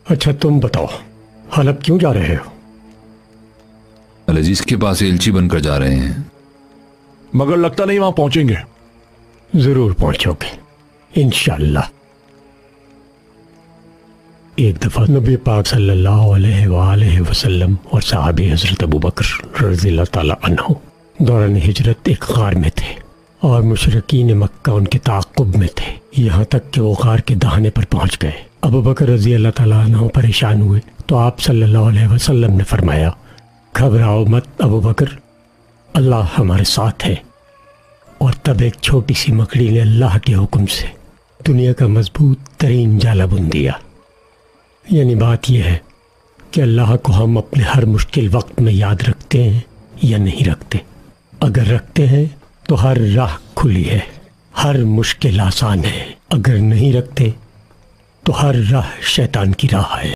اچھا تم بتاؤ، حلب کیوں جا رہے ہو؟ العزیز کے پاس ایلچی بن کر جا رہے ہیں، مگر لگتا نہیں وہاں پہنچیں گے۔ ضرور پہنچو گے انشاءاللہ۔ ایک دفعہ نبی پاک صلی اللہ علیہ وآلہ وسلم اور صحابی حضرت ابوبکر رضی اللہ تعالی عنہ دوران ہجرت ایک غار میں تھے، اور مشرکین مکہ ان کے تعاقب میں تھے، یہاں تک کہ وہ غار کے دہانے پر پہنچ گئے۔ ابوبکر رضی اللہ تعالیٰ عنہ پریشان ہوئے تو آپ صلی اللہ علیہ وسلم نے فرمایا، گھبراؤ مت ابوبکر، اللہ ہمارے ساتھ ہے۔ اور تب ایک چھوٹی سی مکڑی نے اللہ کے حکم سے دنیا کا مضبوط ترین جالا بن دیا۔ یعنی بات یہ ہے کہ اللہ کو ہم اپنے ہر مشکل وقت میں یاد رکھتے ہیں یا نہیں رکھتے۔ اگر رکھتے ہیں تو ہر راہ کھلی ہے، ہر مشکل آسان ہے۔ اگر نہیں رکھتے تو ہر راہ شیطان کی راہ ہے۔